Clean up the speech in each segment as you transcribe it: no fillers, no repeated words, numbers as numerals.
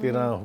13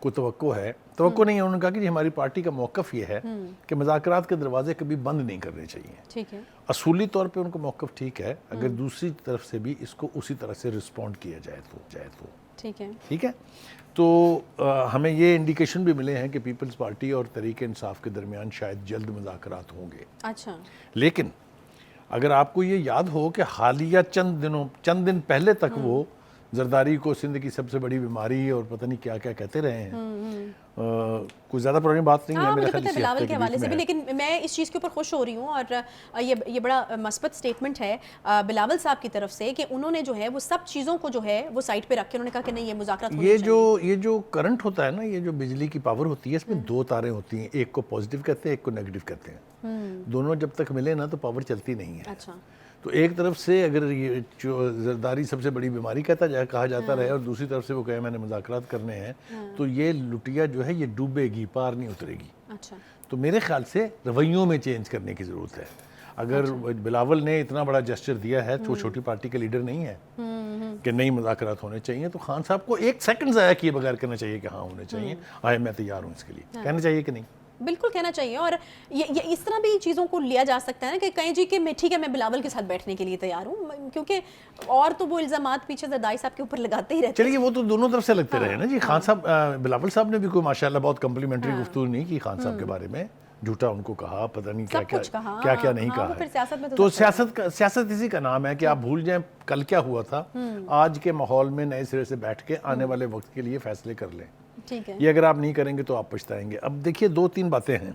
کو توقع ہے، توقع نہیں ہے، انہوں نے کہا کہ جی ہماری پارٹی کا موقف یہ ہے کہ مذاکرات کے دروازے کبھی بند نہیں کرنے چاہیے. ٹھیک ہے. اصولی طور پہ ان کا موقف ٹھیک ہے، اگر دوسری طرف سے بھی اس کو اسی طرح سے رسپونڈ کیا جائے تو ٹھیک ہے. تو ہمیں یہ انڈیکیشن بھی ملے ہیں کہ پیپلز پارٹی اور تحریک انصاف کے درمیان شاید جلد مذاکرات ہوں گے. اچھا. لیکن اگر آپ کو یہ یاد ہو کہ حالیہ چند دن پہلے تک وہ زرداری کو سندھ کی سب سے بڑی بیماری اور پتہ نہیں کیا کیا کہتے رہے ہیں. کوئی زیادہ پرانی بات نہیں ہے میرے خیال سے بلاول کے حوالے سے بھی، لیکن میں اس چیز کے اوپر خوش ہو رہی ہوں اور یہ بڑا مثبت سٹیٹمنٹ ہے بلاول صاحب کی طرف سے کہ انہوں نے جو ہے وہ سب چیزوں کو جو ہے وہ سائٹ پہ رکھ کے انہوں نے کہا کہ نہیں یہ مذاکرات ہونے چاہیے. یہ جو کرنٹ ہوتا ہے نا، یہ جو بجلی کی پاور ہوتی ہے، اس میں دو تاریں ہوتی ہیں، ایک کو پازیٹیو کہتے ہیں، ایک کو نیگیٹو کہتے ہیں. دونوں جب تک ملے نا تو پاور چلتی نہیں ہے. اچھا. تو ایک طرف سے اگر یہ جو زرداری سب سے بڑی بیماری کہا جاتا رہے اور دوسری طرف سے وہ کہے میں نے مذاکرات کرنے ہیں، تو یہ لٹیا جو ہے یہ ڈوبے گی، پار نہیں اترے گی. اچھا. تو میرے خیال سے رویوں میں چینج کرنے کی ضرورت ہے. اگر بلاول نے اتنا بڑا جسچر دیا ہے تو وہ چھوٹی پارٹی کے لیڈر نہیں ہے کہ نہیں مذاکرات ہونے چاہیے، تو خان صاحب کو ایک سیکنڈ ضائع کیے بغیر کہنا چاہیے کہ ہاں ہونے چاہیے، میں تیار ہوں اس کے لیے. کہنا چاہیے کہ نہیں؟ بالکل کہنا چاہیے. اور یہ اس طرح بھی چیزوں کو لیا جا سکتا ہے نا کہ کہیں جی کہ میں ٹھیک ہے میں بلاول کے ساتھ بیٹھنے کے لیے تیار ہوں، کیونکہ اور تو وہ الزامات پیچھے زرداری صاحب کے اوپر لگاتے ہی رہتے ہیں. چلیے وہ تو دونوں طرف سے لگتے رہے نا جی. خان صاحب بلاول صاحب نے بھی کوئی ماشاءاللہ بہت کمپلیمنٹری گفتگو نہیں کی خان صاحب کے بارے میں، جھوٹا ان کو کہا، پتہ نہیں کیا نہیں کہا ہے. تو سیاست اسی کا نام ہے کہ آپ بھول جائیں کل کیا ہوا تھا، آج کے ماحول میں نئے سرے سے بیٹھ کے آنے والے وقت کے لیے فیصلے کر لیں. یہ اگر آپ نہیں کریں گے تو آپ پچھتائیں گے. اب دیکھیے دو تین باتیں ہیں.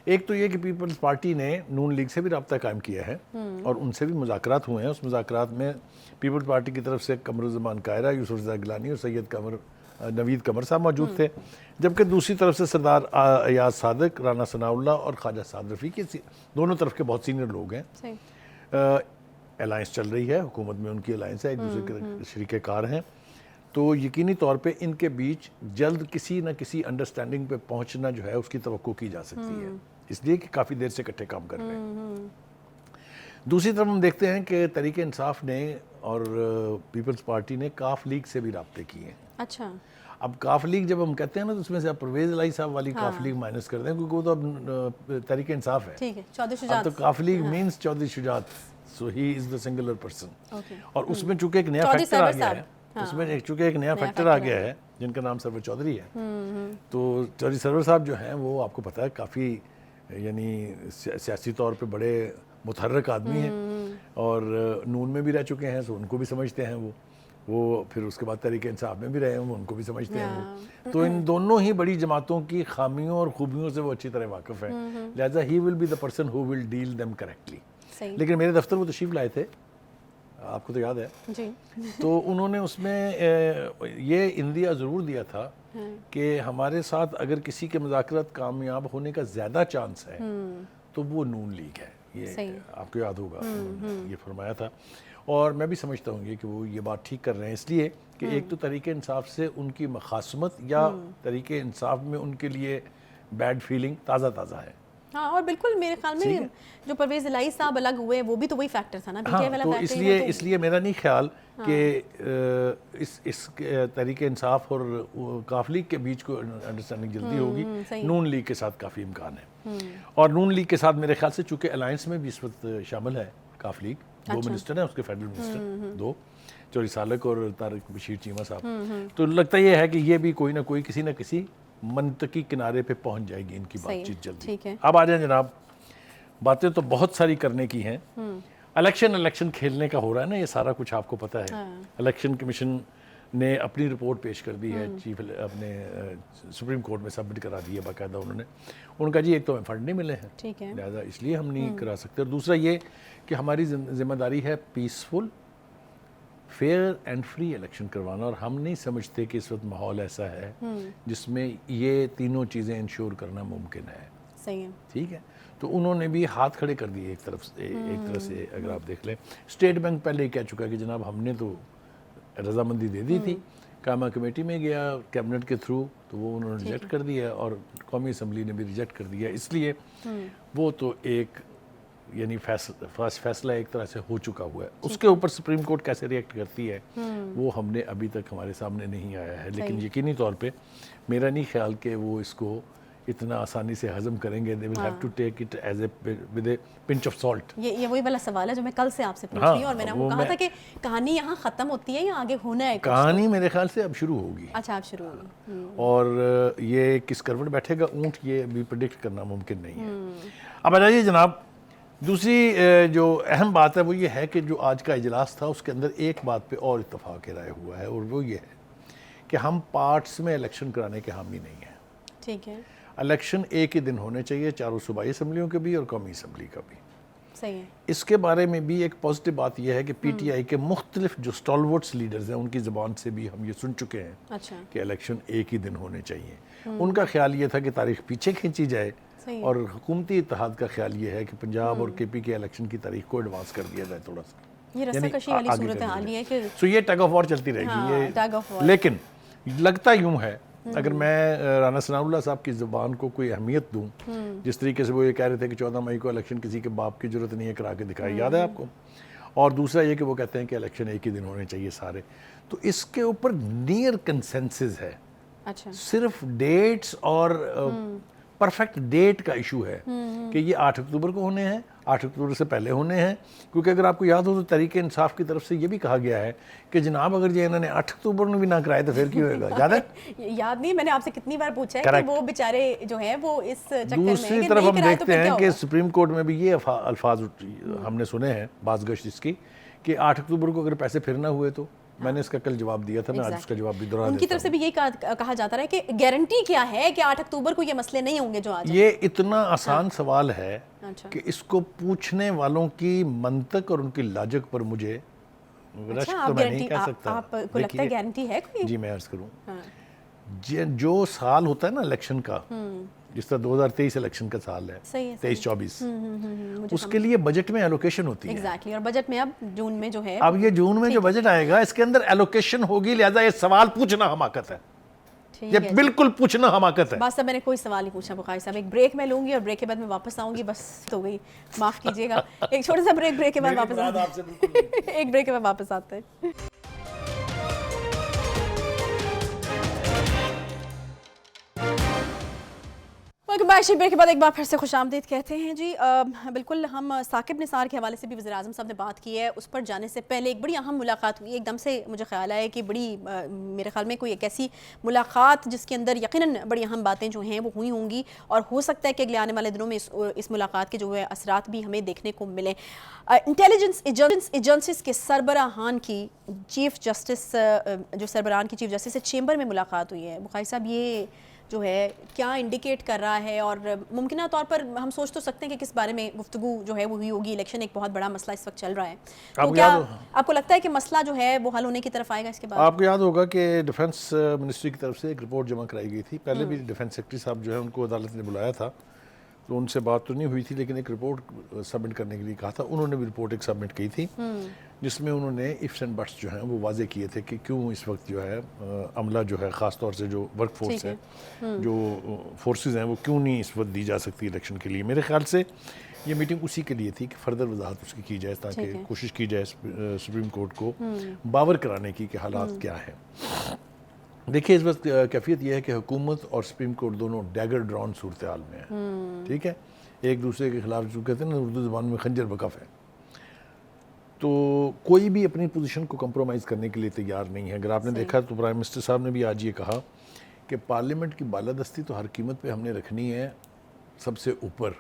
ایک تو یہ کہ پیپلز پارٹی نے نون لیگ سے بھی رابطہ قائم کیا ہے اور ان سے بھی مذاکرات ہوئے ہیں. اس مذاکرات میں پیپلز پارٹی کی طرف سے قمر الزمان قاہرہ، یوسف رضا گیلانی اور نوید قمر صاحب موجود تھے، جبکہ دوسری طرف سے سردار ایاز صادق، رانا ثناء اللہ اور خواجہ سعد رفیقی، دونوں طرف کے بہت سینئر لوگ ہیں. الائنس چل رہی ہے، حکومت میں ان کی الائنس ہے، ایک دوسرے کے شریک کار ہیں. تو یقینی طور پہ ان کے بیچ جلد کسی نہ کسی انڈرسٹینڈنگ پہ پہنچنا جو ہے اس کی توقع کی جا سکتی ہے، اس لیے کہ کافی دیر سے اکٹھے کام کر رہے ہیں. دوسری طرف ہم دیکھتے ہیں کہ تحریک انصاف نے اور پیپلز پارٹی نے کاف لیگ سے بھی رابطے کیے ہیں. اچھا. اب کاف لیگ جب ہم کہتے ہیں نا تو اس میں سے پرویز الہی صاحب والی کاف لیگ مائنس کر دیں کیونکہ وہ تو اب تحریک انصاف ہے. ٹھیک ہے. چودھری شجاعت. اب تو کاف لیگ مینس چودھری شجاعت، سو ہی از دا سنگولر پرسن. اور اس میں چونکہ ایک نیا فیکٹر آ گیا ہے، اس میں چونکہ ایک نیا فیکٹر آ گیا ہے جن کا نام سرور چودھری ہے. تو چودھری سرور صاحب جو ہیں وہ آپ کو پتہ ہے کافی یعنی سیاسی طور پہ بڑے متحرک آدمی ہیں اور نون میں بھی رہ چکے ہیں، تو ان کو بھی سمجھتے ہیں وہ پھر اس کے بعد تحریک انصاف میں بھی رہے ہیں، وہ ان کو بھی سمجھتے ہیں وہ. تو ان دونوں ہی بڑی جماعتوں کی خامیوں اور خوبیوں سے وہ اچھی طرح واقف ہیں، لہٰذا he will be the person who will deal them correctly. لیکن میرے دفتر وہ تشریف لائے تھے، آپ کو تو یاد ہے جی. تو انہوں نے اس میں یہ اندیا ضرور دیا تھا کہ ہمارے ساتھ اگر کسی کے مذاکرات کامیاب ہونے کا زیادہ چانس ہے تو وہ نون لیگ ہے. یہ آپ کو یاد ہوگا یہ فرمایا تھا، اور میں بھی سمجھتا ہوں کہ وہ یہ بات ٹھیک کر رہے ہیں، اس لیے کہ ایک تو تحریک انصاف سے ان کی مخاصمت یا تحریک انصاف میں ان کے لیے بیڈ فیلنگ تازہ ہے. ہاں، اور بالکل میرے خیال میں جو پرویز الہی صاحب الگ ہوئے وہ بھی تو وہی فیکٹر تھا نا. تو اس لیے میرا نہیں خیال کہ اس تحریک انصاف اور کاف لیگ کے بیچ کو انڈرسٹینڈنگ جلدی ہوگی. نون لیگ کے ساتھ کافی امکان ہے، اور نون لیگ کے ساتھ میرے خیال سے چونکہ الائنس میں بھی اس وقت شامل ہے کاف لیگ، 2 منسٹر ہیں اس کے فیڈرل منسٹر، 2 چوری سالک اور طارق بشیر چیمہ صاحب. تو لگتا یہ ہے کہ یہ بھی کوئی نہ کوئی کسی نہ کسی منطقی کنارے پہ پہنچ جائے گی ان کی بات چیت جلدی. اب آ جائیں جناب، باتیں تو بہت ساری کرنے کی ہیں. الیکشن کھیلنے کا ہو رہا ہے نا، یہ سارا کچھ آپ کو پتہ ہے. الیکشن کمیشن نے اپنی رپورٹ پیش کر دی ہے، چیف اپنے سپریم کورٹ میں سبمٹ کرا دی ہے باقاعدہ انہوں نے کہا جی ایک تو ہمیں فنڈ نہیں ملے ہیں، لہٰذا اس لیے ہم نہیں کرا سکتے، اور دوسرا یہ کہ ہماری ذمہ داری ہے peaceful fair and free election کروانا، اور ہم نہیں سمجھتے کہ اس وقت ماحول ایسا ہے جس میں یہ تینوں چیزیں انشور کرنا ممکن ہے. صحیح ہے. ٹھیک ہے. تو انہوں نے بھی ہاتھ کھڑے کر دیے ایک طرف سے. اگر آپ دیکھ لیں اسٹیٹ بینک پہلے ہی کہہ چکا ہے کہ جناب ہم نے تو رضامندی دے دی تھی، کامہ کمیٹی میں گیا کیبنٹ کے تھرو تو وہ انہوں نے ریجیکٹ کر دیا، اور قومی اسمبلی نے بھی ریجیکٹ کر دیا. اس لیے وہ تو ایک یعنی فیصلہ ایک طرح سے ہو چکا ہوا ہے. اس کے اوپر سپریم کورٹ کیسے ریئیکٹ کرتی ہے وہ ہم نے ابھی تک ہمارے سامنے نہیں آیا ہے, لیکن یقینی طور پہ میرا نہیں خیال کہ وہ اس کو اتنا آسانی سے ہضم کریں گے. they will have to take it as with a pinch of salt. یہ وہی والا سوال ہے جو میں کل سے آپ سے پوچھ رہی ہوں, اور میں نے آپ کو کہا تھا کہ کہانی یہاں ختم ہوتی ہے یا آگے ہونا ہے؟ کہانی میرے خیال سے اب شروع ہوگی. اچھا آپ شروع ہوگی. اور یہ کس کروٹ بیٹھے گا اونٹ یہ ابھی پریڈکٹ کرنا ممکن نہیں ہے. اب آ جائیے جناب, دوسری جو اہم بات ہے وہ یہ ہے کہ جو آج کا اجلاس تھا اس کے اندر ایک بات پہ اور اتفاق رائے ہوا ہے, اور وہ یہ ہے کہ ہم پارٹس میں الیکشن کرانے کے حامی نہیں ہیں. ٹھیک ہے. الیکشن ایک ہی دن ہونے چاہیے, چاروں صوبائی اسمبلیوں کے بھی اور قومی اسمبلی کا بھی. صحیح ہے. اس کے بارے میں بھی ایک پازیٹیو بات یہ ہے کہ پی ٹی آئی کے مختلف جو اسٹالورٹس لیڈرز ہیں ان کی زبان سے بھی ہم یہ سن چکے ہیں اچھا کہ الیکشن ایک ہی دن ہونے چاہیے. ان کا خیال یہ تھا کہ تاریخ پیچھے کھینچی جائے, اور حکومتی اتحاد کا خیال یہ ہے کہ پنجاب اور کے پی کے الیکشن کی تاریخ کو ایڈوانس کر دیا جائے تھوڑا سا. یہ رسہ کشی والی صورتحال یہ ہے کہ سو یہ ٹگ آف وار چلتی رہے گی یہ. لیکن لگتا یوں ہے, اگر میں رانا ثناء اللہ صاحب کی زبان کو کوئی اہمیت دوں, جس طریقے سے وہ یہ کہہ رہے تھے کہ 14 مئی کو الیکشن کسی کے باپ کی ضرورت نہیں ہے, کرا کے دکھائی, یاد ہے آپ کو. اور دوسرا یہ کہ وہ کہتے ہیں کہ الیکشن ایک ہی دن ہونے چاہیے سارے. تو اس کے اوپر نیئر کنسنسس ہے. اچھا صرف ڈیٹس اور پرفیکٹ ڈیٹ کا ایشو ہے کہ یہ 8 اکتوبر کو ہونے ہیں, 8 اکتوبر سے پہلے ہونے ہیں. کیونکہ اگر آپ کو یاد ہو تو تحریک انصاف کی طرف سے یہ بھی کہا گیا ہے کہ جناب اگر یہ انہوں نے 8 اکتوبر میں بھی نہ کرائے تو پھر کیوں ہوئے گا, یاد ہے؟ یاد نہیں, میں نے آپ سے کتنی بار پوچھا ہے کہ وہ بیچارے جو ہیں وہ اس چکر میں. دوسری طرف ہم دیکھتے ہیں کہ سپریم کورٹ میں بھی یہ الفاظ ہم نے سنے ہیں بعض گشت اس کی کہ 8 اکتوبر کو اگر پیسے پھر نہ ہوئے تو, میں نے اس کا کل جواب دیا تھا, میں آج اس کا جواب بھی دہرا دیتا ہوں. ان کی طرف سے بھی یہی کہا جاتا رہا ہے کہ گارنٹی کیا ہے کہ 8 اکتوبر کو یہ مسئلے نہیں ہوں گے جو آج. یہ اتنا آسان سوال ہے کہ اس کو پوچھنے والوں کی منطق اور ان کی لاجک پر مجھے رشک تو میں نہیں کہہ سکتا. آپ کو لگتا ہے گارنٹی ہے کوئی؟ جی میں عرض کروں, جو سال ہوتا ہے نا الیکشن کا, جس طرح 2023 الیکشن کا سال ہے 23-24, اس کے لیے بجٹ میں ایلوکیشن ہوتی ہے. ایگزیکٹلی, اور بجٹ میں اب جون میں جو ہے, اب یہ جون میں جو بجٹ آئے گا اس کے اندر ایلوکیشن ہوگی, لہذا یہ سوال پوچھنا حماقت ہے. یہ بالکل پوچھنا حماقت ہے. بس اب میں نے کوئی سوال نہیں پوچھا بخاری صاحب. ایک بریک میں لوں گی اور بریک کے بعد میں واپس آؤں گی. بس تو گئی, معاف کیجیے گا. ایک چھوٹا سا بریک کے بعد واپس آتے ہیں. ایک بریک کے بعد واپس آتے ہیں. بریک کے بعد ایک بار پھر سے خوش آمدید کہتے ہیں. جی بالکل, ہم ثاقب نثار کے حوالے سے بھی وزیر اعظم صاحب نے بات کی ہے. اس پر جانے سے پہلے ایک بڑی اہم ملاقات ہوئی. ایک دم سے مجھے خیال آیا کہ بڑی, میرے خیال میں کوئی ایک ایسی ملاقات جس کے اندر یقیناً بڑی اہم باتیں جو ہیں وہ ہوئی ہوں گی, اور ہو سکتا ہے کہ اگلے آنے والے دنوں میں اس ملاقات کے جو ہے اثرات بھی ہمیں دیکھنے کو ملیں. انٹیلیجنس ایجنسیز کے سربراہان کی چیف جسٹس جو سربراہان کی چیف جسٹس سے چیمبر میں ملاقات ہوئی ہے. بخاری صاحب یہ جو ہے کیا انڈیکیٹ کر رہا ہے, اور ممکنہ طور پر ہم سوچ تو سکتے ہیں کہ کس بارے میں گفتگو جو ہے وہ ہوئی ہوگی. الیکشن ایک بہت بڑا مسئلہ اس وقت چل رہا ہے, تو کیا آپ کو لگتا ہے کہ مسئلہ جو ہے وہ حل ہونے کی طرف آئے گا اس کے بعد؟ آپ کو یاد ہوگا کہ ڈیفنس منسٹری کی طرف سے ایک رپورٹ جمع کرائی گئی تھی. پہلے بھی ڈیفنس سیکرٹری صاحب جو ہے ان کو عدالت نے بلایا تھا, تو ان سے بات تو نہیں ہوئی تھی, لیکن ایک رپورٹ سبمٹ کرنے کے لیے کہا تھا. انہوں نے بھی رپورٹ ایک سبمٹ کی تھی جس میں انہوں نے ifs اینڈ بٹس جو ہیں وہ واضح کیے تھے کہ کیوں اس وقت جو ہے عملہ جو ہے, خاص طور سے جو ورک فورس ہے, جو فورسز ہیں, وہ کیوں نہیں اس وقت دی جا سکتی الیکشن کے لیے. میرے خیال سے یہ میٹنگ اسی کے لیے تھی کہ فردر وضاحت اس کی جائے, تاکہ کوشش کی جائے سپریم کورٹ کو باور کرانے کی کہ حالات کیا ہے. دیکھیے اس وقت کیفیت یہ ہے کہ حکومت اور سپریم کورٹ دونوں ڈیگر ڈراؤن صورتحال میں ہیں. ٹھیک ہے, ایک دوسرے کے خلاف جو کہتے ہیں نا اردو زبان میں خنجر بکف ہے, تو کوئی بھی اپنی پوزیشن کو کمپرومائز کرنے کے لیے تیار نہیں ہے. اگر آپ نے دیکھا تو پرائم منسٹر صاحب نے بھی آج یہ کہا کہ پارلیمنٹ کی بالادستی تو ہر قیمت پہ ہم نے رکھنی ہے سب سے اوپر,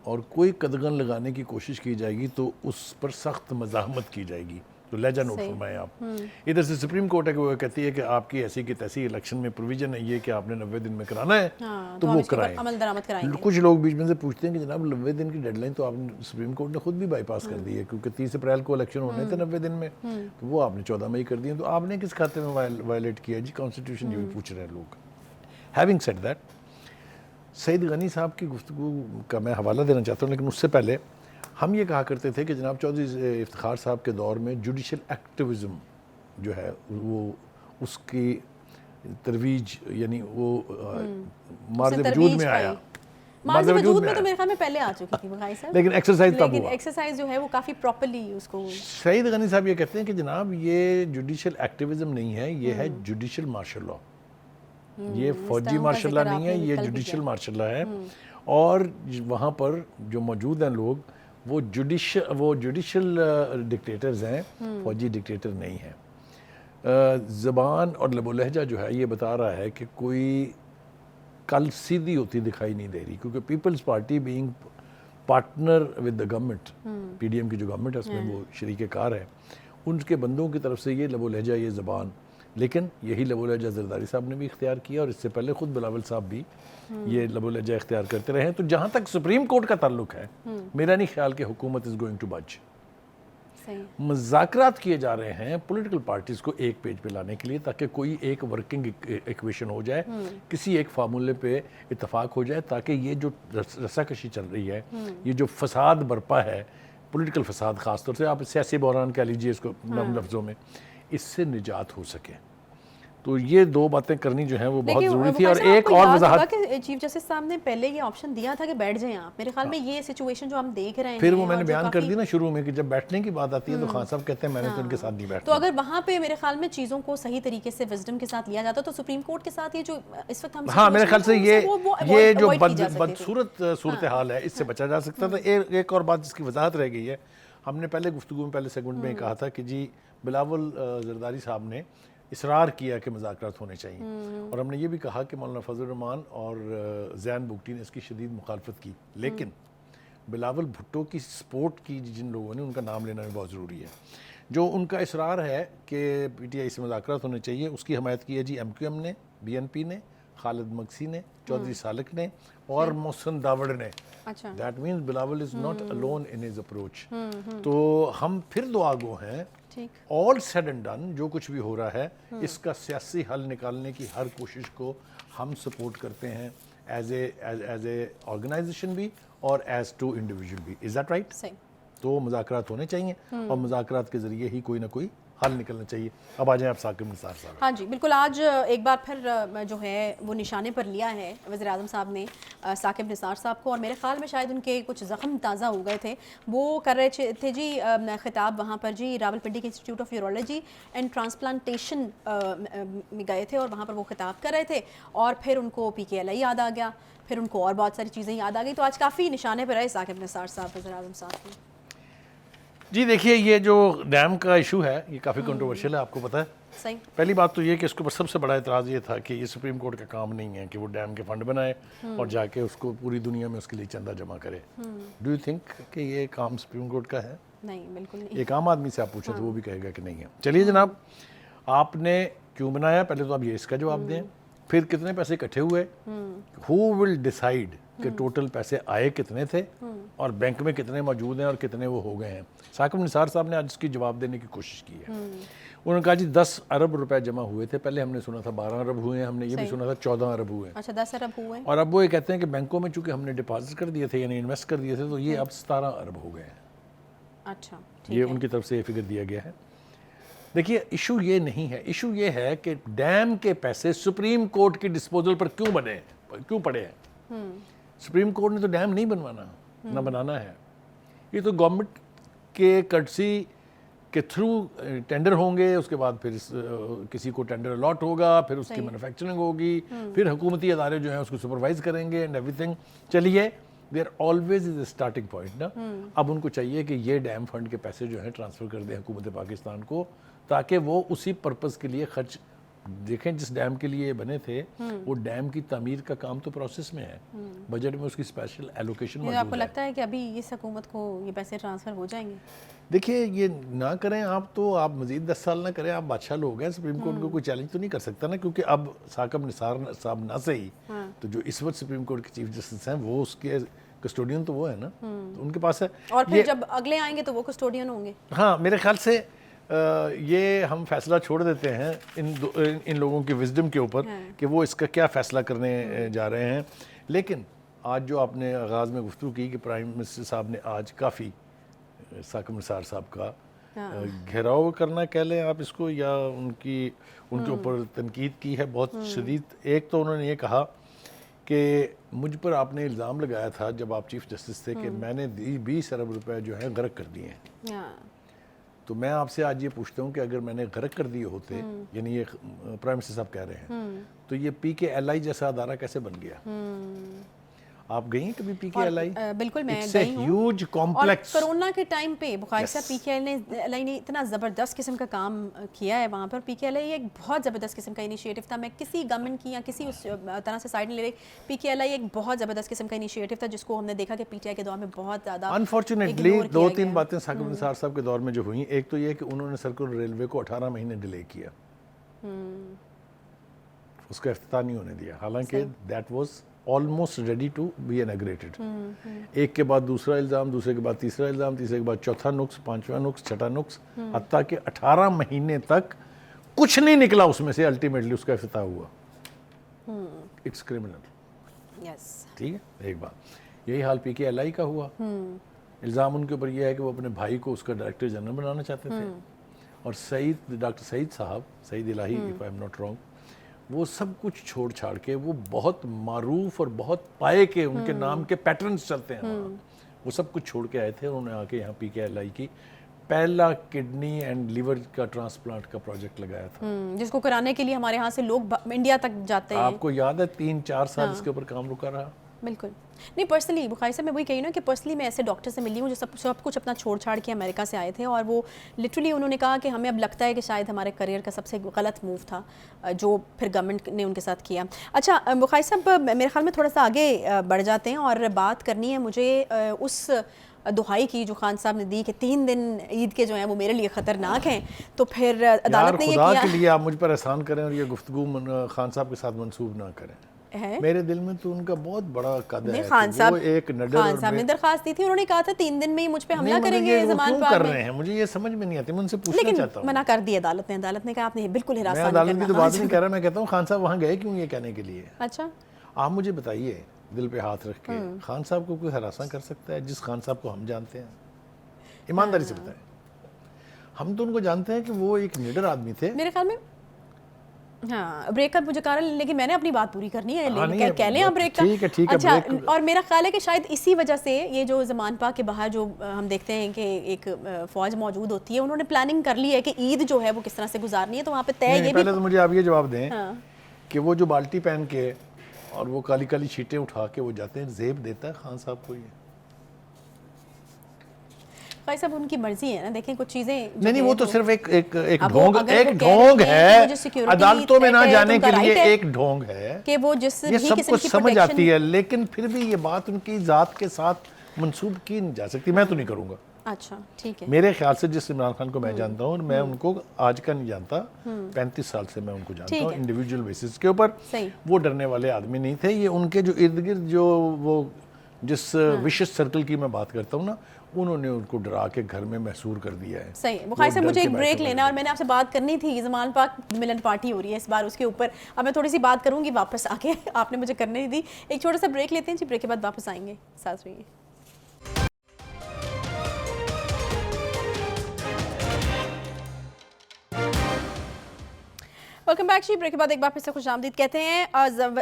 اور کوئی قدغن لگانے کی کوشش کی جائے گی تو اس پر سخت مزاحمت کی جائے گی. تو لہجہ نوٹ فرمائیں آپ. ادھر سے سپریم کورٹ ہے کہ وہ کہتی ہے کہ آپ کی ایسی کی تیسی الیکشن میں پروویژن ہے یہ کہ آپ نے 90 دن میں کرانا ہے, تو وہ کرائیں. کچھ لوگ بیچ میں سے پوچھتے ہیں کہ جناب 90 دن کی ڈیڈ لائن تو آپ نے سپریم کورٹ نے خود بھی بائی پاس کر دی ہے, کیونکہ 30 اپریل کو الیکشن ہونے تھے 90 دن میں, تو وہ آپ نے 14 مئی کر دی. تو آپ نے کس کھاتے میں وائلیٹ کیا جی کانسٹیٹیوشن, یہ بھی پوچھ رہے ہیں لوگ. Having said that, Saeed Ghani صاحب کی گفتگو کا میں حوالہ دینا چاہتا ہوں, لیکن اس سے پہلے ہم یہ کہا کرتے تھے کہ جناب چودھری افتخار صاحب کے دور میں جوڈیشل ایکٹیوزم جو ہے وہ اس کی ترویج, یعنی وہ مارد وجود میں آیا. ماضی وجود میں تو میرے خیال میں پہلے آ چکی تھی بغائی صاحب، لیکن ایکسرسائز تب لیکن ہوا. ایکسرسائز جو ہے وہ کافی پراپرلی اس کو. سعید غنی صاحب یہ کہتے ہیں کہ جناب یہ جوڈیشل ایکٹیویزم نہیں ہے، یہ ہے جوڈیشل مارشل لا. یہ فوجی مارشل لا نہیں ہے، یہ جوڈیشل مارشل لا ہے. اور وہاں پر جو موجود ہیں لوگ وہ جوڈیشل ڈکٹیٹرز ہیں، فوجی ڈکٹیٹر نہیں ہیں. زبان اور لب و لہجہ جو ہے یہ بتا رہا ہے کہ کوئی کل سیدھی ہوتی دکھائی نہیں دے رہی، کیونکہ Peoples Party being partner with the government, P D M کی جو گورنمنٹ ہے اس میں وہ شریک کار ہے، ان کے بندوں کی طرف سے یہ لب و لہجہ، یہ زبان. لیکن یہی لب و لہجہ زرداری صاحب نے بھی اختیار کیا، اور اس سے پہلے خود بلاول صاحب بھی یہ لب و لہجہ اختیار کرتے رہے ہیں. تو جہاں تک سپریم کورٹ کا تعلق ہے، میرا نہیں خیال کہ حکومت از گوئنگ ٹو بچ. مذاکرات کیے جا رہے ہیں پولیٹیکل پارٹیز کو ایک پیج پہ لانے کے لیے، تاکہ کوئی ایک ورکنگ ایکویشن ہو جائے، کسی ایک فارمولے پہ اتفاق ہو جائے، تاکہ یہ جو رساکشی چل رہی ہے، یہ جو فساد برپا ہے، پولیٹیکل فساد، خاص طور سے آپ سیاسی بحران کہہ لیجیے اس کو نرم لفظوں میں، اس سے نجات ہو سکے. تو یہ دو باتیں کرنی جو ہیں وہ بہت ضروری تھی. اور ایک اور وضاحت، چیف جسٹس صاحب نے پہلے یہ آپشن دیا تھا کہ بیٹھ جائیں آپ. میرے خیال میں یہ سچویشن جو ہم دیکھ رہے ہیں، پھر وہ میں نے بیان کر دی نا شروع میں کہ جب بیٹھنے کی بات آتی ہے تو خان صاحب کہتے ہیں میں نے تو ان کے ساتھ نہیں بیٹھنا. تو اگر وہاں پہ میرے خیال میں چیزوں کو صحیح طریقے سے وزڈم کے ساتھ لیا جاتا تو سپریم کورٹ کے ساتھ یہ جو اس وقت ہم، ہاں میرے خیال سے یہ جو بدصورت صورتحال ہے اس سے بچا جا سکتا تھا. ایک اور بات جس کی وضاحت رہ گئی ہے، ہم نے پہلے گفتگو میں پہلے سیگمنٹ میں کہا تھا کہ جی بلاول زرداری صاحب نے اصرار کیا کہ مذاکرات ہونے چاہیے، اور ہم نے یہ بھی کہا کہ مولانا فضل الرحمان اور زین بگٹی نے اس کی شدید مخالفت کی. لیکن بلاول بھٹو کی سپورٹ کی جن لوگوں نے، ان کا نام لینا بھی بہت ضروری ہے، جو ان کا اصرار ہے کہ پی ٹی آئی سے مذاکرات ہونے چاہیے، اس کی حمایت کی ہے جی ایم کیو ایم نے، بی این پی نے، خالد مگسی نے، چودھری سالک نے اور محسن داوڑ نے. That means Bilawal is not alone in his approach. تو ہم پھر دعا گو ہیں. آل سیڈ اینڈ ڈن جو کچھ بھی ہو رہا ہے، اس کا سیاسی حل نکالنے کی ہر کوشش کو ہم سپورٹ کرتے ہیں، ایز اے آرگنائزیشن بھی اور ایز ٹو انڈیویجول بھی. Is that right? تو مذاکرات ہونے چاہیے، اور مذاکرات کے ذریعے ہی کوئی نہ کوئی حل نکلنا چاہیے. اب آ جائیں آپ ثاقب نثار صاحب. ہاں جی بالکل، آج ایک بار پھر جو ہے وہ نشانے پر لیا ہے وزیر اعظم صاحب نے ثاقب نثار صاحب کو، اور میرے خیال میں شاید ان کے کچھ زخم تازہ ہو گئے تھے. وہ کر رہے تھے جی خطاب وہاں پر جی راولپنڈی کے institute of urology and transplantation میں گئے تھے، اور وہاں پر وہ خطاب کر رہے تھے، اور پھر ان کو پی کے ایل آئی یاد آ گیا، پھر ان کو اور بہت ساری چیزیں یاد آ گئی. تو آج کافی نشانے پر رہے ثاقب نثار صاحب وزیر اعظم صاحب کو. جی دیکھیے، یہ جو ڈیم کا ایشو ہے یہ کافی کنٹروورشل ہے، آپ کو پتہ ہے. صحیح. پہلی بات تو یہ کہ اس کے اوپر سب سے بڑا اعتراض یہ تھا کہ یہ سپریم کورٹ کا کام نہیں ہے کہ وہ ڈیم کے فنڈ بنائے اور جا کے اس کو پوری دنیا میں اس کے لیے چندہ جمع کرے. ڈو یو تھنک کہ یہ کام سپریم کورٹ کا ہے؟ نہیں، بالکل نہیں. ایک عام آدمی سے آپ پوچھیں تو وہ بھی کہے گا کہ نہیں ہے. چلیے جناب، آپ نے کیوں بنایا، پہلے تو آپ یہ اس کا جواب دیں. پھر کتنے پیسے اکٹھے ہوئے، ہو ول ڈیسائیڈ کہ ٹوٹل پیسے آئے کتنے تھے اور بینک میں کتنے موجود ہیں اور کتنے وہ ہو گئے ہیں. ثاقب نثار صاحب نے آج اس کی جواب دینے کی کوشش کی ہے. انہوں نے کہا جی 10 ارب روپے جمع ہوئے تھے، پہلے ہم نے سنا تھا 12 ارب ہوئے ہیں، ہم نے یہ بھی سنا تھا 14 ارب ہوئے ہیں. اچھا 10 ارب ہوئے، اور اب وہ یہ کہتے ہیں کہ بینکوں میں چونکہ ہم نے ڈپازٹ کر دیے تھے، یعنی انویسٹ کر دیے تھے، تو یہ اب 17 ارب ہو گئے ہیں. اچھا یہ ان کی طرف سے یہ فگر دیا گیا ہے. دیکھیے ایشو یہ نہیں ہے، ایشو یہ ہے کہ ڈیم کے پیسے سپریم کورٹ کی ڈسپوزل پر کیوں پڑے ہیں. سپریم کورٹ نے تو ڈیم نہیں بنوانا، نہ بنانا ہے. یہ تو گورنمنٹ کے کرٹسی کے تھرو ٹینڈر ہوں گے، اس کے بعد پھر کسی کو ٹینڈر الاٹ ہوگا، پھر اس کی مینوفیکچرنگ ہوگی، پھر حکومتی ادارے جو ہیں اس کو سپروائز کریں گے اینڈ ایوری تھنگ. چلیے there always is a starting point نا. اب ان کو چاہیے کہ یہ ڈیم فنڈ کے پیسے جو ہیں ٹرانسفر کر دیں حکومت پاکستان کو، تاکہ وہ اسی پرپز کے لیے خرچ. دیکھیں جس ڈیم کے لیے بنے تھے وہ ڈیم کی تعمیر کا کام تو پروسیس میں ہے، بجٹ میں اس کی اسپیشل ایلوکیشن موجود ہے. آپ کو لگتا ہے کہ ابھی اس حکومت کو یہ پیسے ٹرانسفر ہو جائیں گے؟ دیکھیے یہ نہ کریں آپ تو آپ مزید 10 سال نہ کریں، آپ بادشاہ لوگ ہیں. سپریم کورٹ کو کوئی چیلنج تو نہیں کر سکتا نا، کیونکہ اب ثاقب نثار صاحب نہ صحیح تو جو اس وقت سپریم کورٹ کے چیف جسٹس ہیں وہ اس کے کسٹوڈین تو وہ ہے نا، تو ان کے پاس ہے. اور پھر جب اگلے آئیں گے تو وہ کسٹوڈین ہوں گے. ہاں میرے خیال سے یہ ہم فیصلہ چھوڑ دیتے ہیں ان لوگوں کی وزڈم کے اوپر کہ وہ اس کا کیا فیصلہ کرنے جا رہے ہیں. لیکن آج جو آپ نے آغاز میں گفتگو کی کہ پرائم منسٹر صاحب نے آج کافی ثاقب نثار صاحب کا گھیراؤ کرنا کہہ لیں آپ اس کو، یا ان کے اوپر تنقید کی ہے بہت شدید. ایک تو انہوں نے یہ کہا کہ مجھ پر آپ نے الزام لگایا تھا جب آپ چیف جسٹس تھے کہ میں نے 20 ارب روپے جو ہیں غرق کر دیے ہیں. تو میں آپ سے آج یہ پوچھتا ہوں کہ اگر میں نے غرق کر دیے ہوتے, یعنی یہ پرائم منسٹر صاحب کہہ رہے ہیں, تو یہ پی کے ایل آئی جیسا ادارہ کیسے بن گیا؟ آپ گئی ہیں کبھی پی کے ایل آئی؟ بالکل میں It's a گئی ہوں. huge complex. اور کرونا کے ٹائم پہ بخاری صاحب پی کے ایل آئی نے اتنا زبردست قسم کا کام کیا ہے وہاں پر. پی کے ایل آئی ایک بہت زبردست قسم کا انیشیٹو تھا. میں کسی گورنمنٹ کی یا کسی اس طرح سے سائڈ نہیں لے رہی. پی کے ایل آئی ایک بہت زبردست قسم کا انیشیٹو تھا جس کو ہم نے دیکھا کہ پی ٹی آئی کے دور میں بہت زیادہ انفارچونیٹلی 2-3 باتیں ثاقب نثار صاحب کے دور میں جو ہوئیں, ایک تو یہ کہ انہوں نے سرکل ریلوے کو 18 مہینے ڈیلے کیا, اس کا افتتاح نہیں ہونے دیا, حالانکہ that was almost ready to be inaugurated. ایک کے بعد دوسرا الزام, دوسرے کے بعد تیسرا الزام, تیسرے کے بعد چوتھا نقص, پانچواں نقص, چھٹا نقص, حتیٰ کہ 18 مہینے تک کچھ نہیں نکلا اس میں سے. الٹیمیٹلی اس کا افتتاح ہوا. It's criminal. ٹھیک ہے, ایک بات. یہی حال پی کے ایل آئی کا ہوا. الزام ان کے اوپر یہ ہے کہ وہ اپنے بھائی کو اس کا ڈائریکٹر جنرل بنانا چاہتے تھے, اور ڈاکٹر سعید صاحب, سعید الہی if I'm not wrong, وہ سب کچھ چھوڑ چھاڑ کے, وہ بہت معروف اور بہت پائے کے ان کے نام کے پیٹرنز چلتے ہیں وہاں, وہ سب کچھ چھوڑ کے آئے تھے. انہوں نے آ کے یہاں پی کے ایل آئی کی پہلا کڈنی اینڈ لیور کا ٹرانسپلانٹ کا پروجیکٹ لگایا تھا, جس کو کرانے کے لیے ہمارے ہاں سے لوگ انڈیا تک جاتے ہیں. آپ کو یاد ہے 3-4 سال اس کے اوپر کام رکا رہا. بالکل نہیں. پرسنلی بخاری صاحب میں وہی کہی نا کہ پرسنلی میں ایسے ڈاکٹر سے ملی ہوں جو سب کچھ اپنا چھوڑ چھاڑ کے امریکہ سے آئے تھے, اور وہ لٹرلی انہوں نے کہا کہ ہمیں اب لگتا ہے کہ شاید ہمارے کریئر کا سب سے غلط موو تھا جو پھر گورنمنٹ نے ان کے ساتھ کیا. اچھا بخاری صاحب, میرے خیال میں تھوڑا سا آگے بڑھ جاتے ہیں اور بات کرنی ہے مجھے اس دہائی کی جو خان صاحب نے دی کہ 3 دن عید کے جو ہیں وہ میرے لیے خطرناک ہیں. تو پھر عدالت نے یہ کیا, خدا کے لیے آپ مجھ پر احسان کریں اور یہ گفتگو خان صاحب کے ساتھ منسوب نہ کریں. میرے دل میں تو ان کا بہت بڑا قد ہے. خان صاحب نے درخواست دی تھی, انہوں نے کہا تھا 3 دن میں ہی مجھ پہ حملہ کریں گے زمان پاک کر رہے ہیں. مجھے یہ سمجھ میں نہیں آتی, میں ان سے پوچھنا چاہتا ہوں. منع کر دی عدالت نے کہا آپ نے بالکل ہراساں نہیں کرنا. میں عدالت کی تو بات نہیں کر رہا, میں کہتا ہوں خان صاحب وہاں گئے کیوں یہ کہنے کے لیے. اچھا آپ مجھے بتائیے دل پہ ہاتھ رکھ کے, خان صاحب کو کوئی ہراساں کر سکتا ہے جس خان صاحب کو ہم جانتے ہیں؟ ایمانداری سے بتائیں. ہم تو ان کو جانتے ہیں کہ وہ ایک نیڈر آدمی تھے. میرے خیال میں ہاں بریک اپ مجھے کہا, لیکن میں نے اپنی بات پوری کرنی ہے. کہہ لیں آپ بریک کا. اچھا, اور میرا خیال ہے کہ شاید اسی وجہ سے یہ جو زمان پاک کے باہر جو ہم دیکھتے ہیں کہ ایک فوج موجود ہوتی ہے, انہوں نے پلاننگ کر لی ہے کہ عید جو ہے وہ کس طرح سے گزارنی ہے. تو وہاں پہ طے یہ بھی, پہلے تو مجھے آپ یہ جواب دیں کہ وہ جو بالٹی پہن کے اور وہ کالی کالی شیٹیں اٹھا کے وہ جاتے ہیں, زیب دیتا ہے خان صاحب کو یہ؟ صاحب ان کی مرضی ہے نا, دیکھیں کچھ چیزیں نہیں وہ تو صرف ایک ڈھونگ ہے, عدالتوں میں نہ جانے کے لیے ایک ڈھونگ ہے کہ وہ جس یہ سب کو سمجھ آتی ہے, لیکن پھر بھی یہ بات ان کی ذات کے ساتھ منسوب کی نہیں جا سکتی. میں تو نہیں کروں گا. اچھا ٹھیک ہے. میرے خیال سے جس عمران خان کو میں جانتا ہوں, اور میں ان کو آج کا نہیں جانتا, 35 سال سے میں ان کو جانتا ہوں انڈیویجول بیسس کے اوپر. وہ ڈرنے والے آدمی نہیں تھے. یہ ان کے جو ارد گرد جو وہ جس وشس سرکل کی میں بات کرتا ہوں نا, انہوں نے ان کو ڈرا کے گھر میں محصور کر دیا ہے. صحیح. بخاری صاحب مجھے ایک بریک لینا, اور میں نے آپ سے بات کرنی تھی, زمان پاک ملن پارٹی ہو رہی ہے اس بار, اس کے اوپر اب میں تھوڑی سی بات کروں گی واپس آ کے, آپ نے مجھے کرنے دی. ایک چھوٹا سا بریک لیتے ہیں جی, بریک کے بعد واپس آئیں گے, ساتھ رہیے. ویلکم بیک جی. بریک کے بعد ایک بار پھر سے خوش آمدید کہتے ہیں.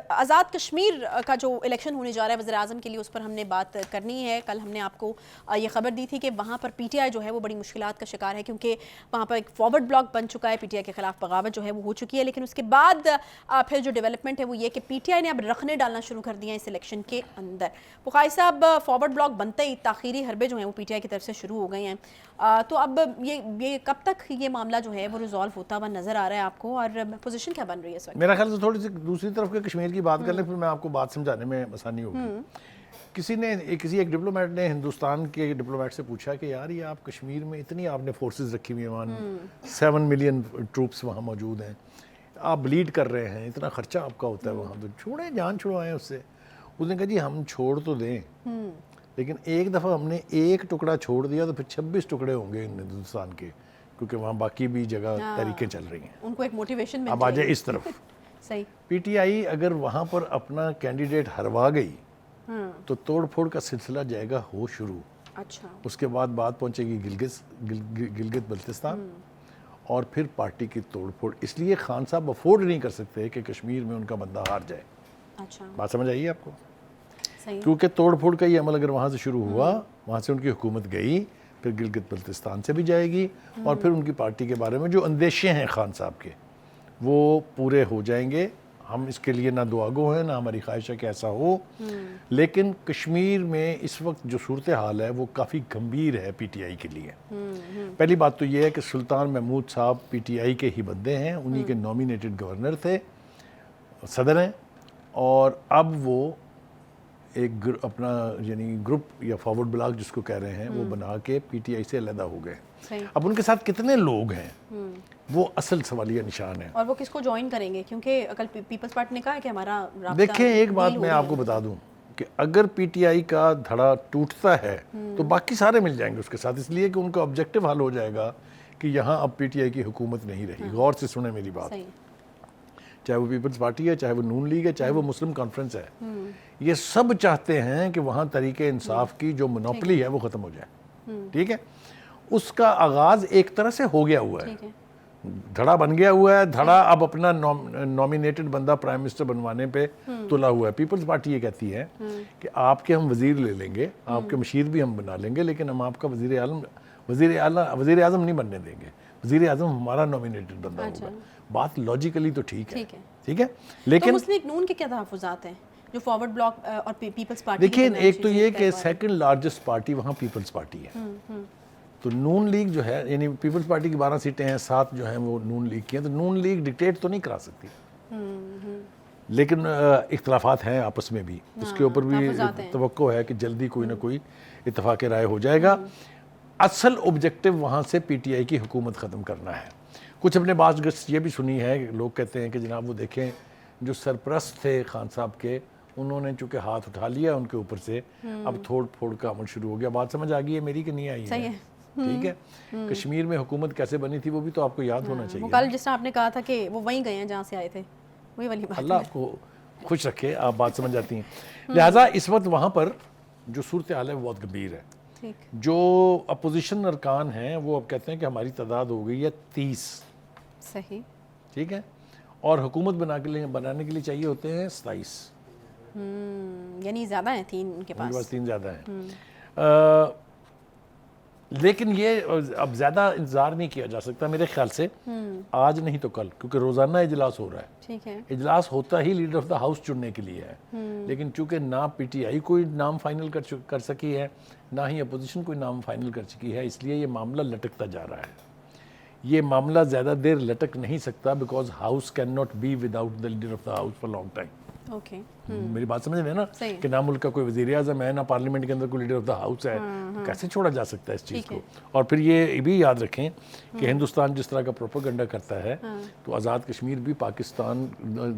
آزاد کشمیر کا جو الیکشن ہونے جا رہا ہے وزیر اعظم کے لیے, اس پر ہم نے بات کرنی ہے. کل ہم نے آپ کو یہ خبر دی تھی کہ وہاں پر پی ٹی آئی جو ہے وہ بڑی مشکلات کا شکار ہے, کیونکہ وہاں پر ایک فارورڈ بلاک بن چکا ہے. پی ٹی آئی کے خلاف بغاوت جو ہے وہ ہو چکی ہے, لیکن اس کے بعد پھر جو ڈیولپمنٹ ہے وہ یہ کہ پی ٹی آئی نے اب رخنے ڈالنا شروع کر دیا اس الیکشن کے اندر. بخاری صاحب, فارورڈ بلاک بنتے ہی تاخیری حربے جو ہیں وہ پی ٹی آئی کی طرف سے شروع ہو گئے ہیں. تو اب یہ کب تک یہ معاملہ جو ہے وہ ریزالو ہوتا ہوا نظر آ رہا ہے آپ کو, اور پوزیشن کیا بن رہی ہے اس وقت؟ میرا خیال سے تھوڑی سی دوسری طرف کے کشمیر کی بات کر لیں, پھر میں آپ کو بات سمجھانے میں آسانی ہوگی. کسی ایک ڈپلومیٹ نے ہندوستان کے ڈپلومیٹ سے پوچھا کہ یار یہ آپ کشمیر میں اتنی آپ نے فورسز رکھی ہوئی ہیں, 7 ملین ٹروپس وہاں موجود ہیں, آپ بلیڈ کر رہے ہیں, اتنا خرچہ آپ کا ہوتا ہے وہاں, تو چھوڑیں, جان چھڑوائیں اس سے. اس نے کہا جی ہم چھوڑ تو دیں, لیکن ایک دفعہ ہم نے ایک ٹکڑا چھوڑ دیا تو پھر 26 ٹکڑے ہوں گے ہندوستان کے, کیونکہ وہاں باقی بھی جگہ تحریکیں چل رہی ہیں. ان کو ایک موٹیویشن مل اب آ جائے اس طرف. صحیح. پی ٹی آئی اگر وہاں پر اپنا کینڈیڈیٹ ہروا گئی تو توڑ پھوڑ کا سلسلہ جائے گا ہو شروع. اچھا. اس کے بعد بات پہنچے گی گلگت بلتستان, اور پھر پارٹی کی توڑ پھوڑ. اس لیے خان صاحب افورڈ نہیں کر سکتے کہ کشمیر میں ان کا بندہ ہار جائے. اچھا بات سمجھ آئیے آپ کو؟ صحیح. کیونکہ توڑ پھوڑ کا یہ عمل اگر وہاں سے شروع ہوا، وہاں سے ان کی حکومت گئی، پھر گلگت بلتستان سے بھی جائے گی، اور پھر ان کی پارٹی کے بارے میں جو اندیشے ہیں خان صاحب کے وہ پورے ہو جائیں گے. ہم اس کے لیے نہ دعاگو ہیں، نہ ہماری خواہش ہے کہ ایسا ہو. لیکن کشمیر میں اس وقت جو صورتحال ہے وہ کافی گمبھیر ہے پی ٹی آئی کے لیے. پہلی بات تو یہ ہے کہ سلطان محمود صاحب پی ٹی آئی کے ہی بندے ہیں، انہی کے نومینیٹڈ گورنر تھے، صدر ہیں، اور اب وہ ایک اپنا یعنی گروپ یا فارورڈ بلاک جس کو کہہ رہے ہیں وہ بنا کے پی ٹی آئی سے علیحدہ ہو گئے. اب ان کے ساتھ کتنے لوگ ہیں وہ اصل سوالیہ نشان ہے. اور وہ کس کو جوائن کریں گے؟ کیونکہ کل پیپلز پارٹی نے کہا ہے کہ ہمارا رابطہ. دیکھیں ایک بات میں آپ کو بتا دوں کہ اگر پی ٹی آئی کا دھڑا ٹوٹتا ہے تو باقی سارے مل جائیں گے اس کے ساتھ، اس لیے کہ ان کا آبجیکٹو حل ہو جائے گا کہ یہاں اب پی ٹی آئی کی حکومت نہیں رہی. غور سے سنیں میری بات، چاہے وہ پیپلز پارٹی ہے، چاہے وہ نون لیگ ہے، چاہے وہ مسلم کانفرنس ہے، یہ سب چاہتے ہیں کہ وہاں طریق انصاف کی جو منوپلی ہے وہ ختم ہو جائے. ٹھیک ہے، اس کا آغاز ایک طرح سے ہو گیا ہوا ہے، دھڑا بن گیا ہوا ہے. دھڑا اب اپنا نومینیٹڈ بندہ پرائم منسٹر بنوانے پہ تلا ہوا ہے. پیپلز پارٹی یہ کہتی ہے کہ آپ کے ہم وزیر لے لیں گے، آپ کے مشیر بھی ہم بنا لیں گے، لیکن ہم آپ کا وزیر اعظم نہیں بننے دیں گے. وزیر اعظم ہمارا نومینیٹڈ بندہ ہوگا. بات لاجیکلی تو ٹھیک ہے، ٹھیک ہے، لیکن مسلم لیگ نون کے کیا تحفظات ہیں جو فارورڈ بلاک اور پیپلز پارٹی؟ دیکھیں ایک تو یہ کہ سیکنڈ لارجسٹ پارٹی وہاں پیپلز پارٹی ہے، تو نون لیگ جو ہے یعنی پیپلز پارٹی کی 12 سیٹیں ہیں، 7 جو ہیں وہ نون لیگ کی ہیں، تو نون لیگ ڈکٹیٹ تو نہیں کرا سکتی، لیکن اختلافات ہیں آپس میں بھی، اس کے اوپر بھی توقع ہے کہ جلدی کوئی نہ کوئی اتفاق رائے ہو جائے گا. اصل اوبجیکٹو وہاں سے پی ٹی آئی کی حکومت ختم کرنا ہے. کچھ اپنے بعض گشت یہ بھی سنی ہے کہ لوگ کہتے ہیں کہ جناب وہ دیکھیں جو سرپرست تھے خان صاحب کے، انہوں نے چونکہ ہاتھ اٹھا لیا ان کے اوپر سے، اب تھوڑ پھوڑ کا عمل شروع ہو گیا. بات سمجھ آ گئی ہے میری کہ نہیں آئی ہے؟ ٹھیک ہے، کشمیر میں حکومت کیسے بنی تھی وہ بھی تو آپ کو یاد ہونا چاہیے. کل جس طرح آپ نے کہا تھا کہ وہ وہیں گئے ہیں جہاں سے آئے تھے، وہی والی بات. اللہ آپ کو خوش رکھے، آپ بات سمجھ جاتی ہیں. لہٰذا اس وقت وہاں پر جو صورتحال ہے وہ بہت گمبھیر ہے. جو اپوزیشن ارکان ہیں وہ اب کہتے ہیں کہ ہماری تعداد ہو گئی ہے 30. صحیح، ٹھیک ہے، اور حکومت بنانے کے لیے چاہیے ہوتے ہیں 27. یعنی زیادہ ہیں 3 ان کے پاس 3 زیادہ ہیں. لیکن یہ اب زیادہ انتظار نہیں کیا جا سکتا میرے خیال سے، آج نہیں تو کل، کیونکہ روزانہ اجلاس ہو رہا ہے. ٹھیک ہے، اجلاس ہوتا ہی لیڈر آف دا ہاؤس چننے کے لیے ہے، لیکن چونکہ نہ پی ٹی آئی کوئی نام فائنل کر سکی ہے، نہ ہی اپوزیشن کوئی نام فائنل کر سکی ہے، اس لیے یہ معاملہ لٹکتا جا رہا ہے. یہ معاملہ زیادہ دیر لٹک نہیں سکتا because house can not be without the leader of the house for long time. میری بات سمجھ رہے ہیں نا کہ نہ ملک کا کوئی وزیر اعظم ہے، نہ پارلیمنٹ کے اندر کوئی لیڈر آف دا ہاؤس ہے، کیسے چھوڑا جا سکتا ہے اس چیز کو. اور پھر یہ بھی یاد رکھیں کہ ہندوستان جس طرح کا پروپیگنڈا کرتا ہے تو آزاد کشمیر بھی پاکستان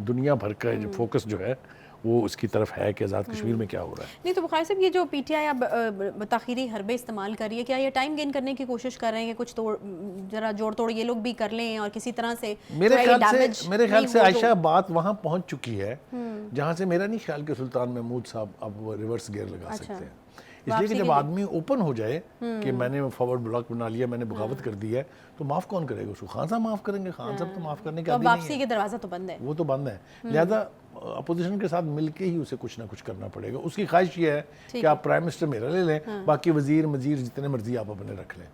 دنیا بھر کا فوکس جو ہے وہ اس کی طرف ہے کہ آزاد کشمیر میں کیا ہو رہا ہے. نہیں تو بخاری صاحب یہ جو پی ٹی آئی اب تاخیری حربے استعمال کر رہی ہے، کیا یہ ٹائم گین کرنے کی کوشش کر رہے ہیں کہ کچھ ذرا جوڑ توڑ یہ لوگ بھی کر لیں اور کسی طرح سے؟ میرے خیال سے عائشہ بات وہاں پہنچ چکی ہے جہاں سے میرا نہیں خیال کہ سلطان محمود صاحب اب ریورس گیئر لگا سکتے ہیں. اس لیے کہ جب آدمی اوپن ہو جائے کہ میں نے فارورڈ بلاک بنا لیا، میں نے بغاوت کر دی ہے، تو معاف کون کرے گا اس کو؟ خان صاحب معاف کریں گے؟ خان صاحب تو معاف کرنے کے عادی نہیں ہیں. واپسی کے دروازہ تو بند ہے، وہ تو بند ہے. لہذا اپوزیشن کے ساتھ مل کے ہی اسے کچھ نہ کچھ کرنا پڑے گا. اس کی خواہش یہ ہے کہ آپ پرائم منسٹر میرا لے لیں، باقی وزیر جتنے مرضی آپ اپنے رکھ لیں.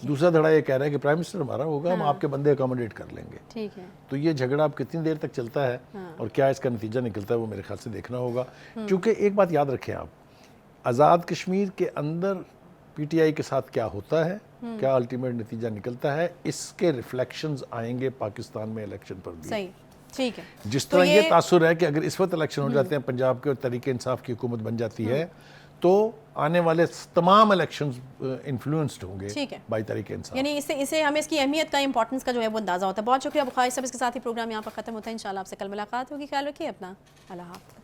دوسرا دھڑا یہ کہہ رہا ہے کہ پرائم منسٹر ہمارا ہوگا، ہم آپ کے بندے اکاموڈیٹ کر لیں گے. تو یہ جھگڑا اب کتنی دیر تک چلتا ہے اور کیا اس کا نتیجہ نکلتا ہے وہ میرے خیال سے دیکھنا ہوگا. کیونکہ ایک بات یاد رکھیں آپ، آزاد کشمیر کے اندر پی ٹی آئی کے ساتھ کیا ہوتا ہے، کیا الٹیمیٹ نتیجہ نکلتا ہے، اس کے ریفلیکشنز آئیں گے پاکستان میں الیکشن پر بھی. صحیح، ٹھیک ہے. جس طرح یہ تاثر ہے کہ اگر اس وقت الیکشن ہو جاتے ہیں پنجاب کے اور تحریک انصاف کی حکومت بن جاتی ہے تو آنے والے تمام الیکشنز انفلوئنسڈ ہوں گے بائی تحریک انصاف. یعنی اسے ہمیں اس کی اہمیت کا امپورٹنس کا جو ہے وہ اندازہ ہوتا ہے. بہت شکریہ بخاری صاحب. اس کے ساتھ ہی پروگرام یہاں پر ختم ہوتا ہے. انشاءاللہ آپ سے کل ملاقات ہوگی. خیال رکھیے اپنا. اللہ حافظ.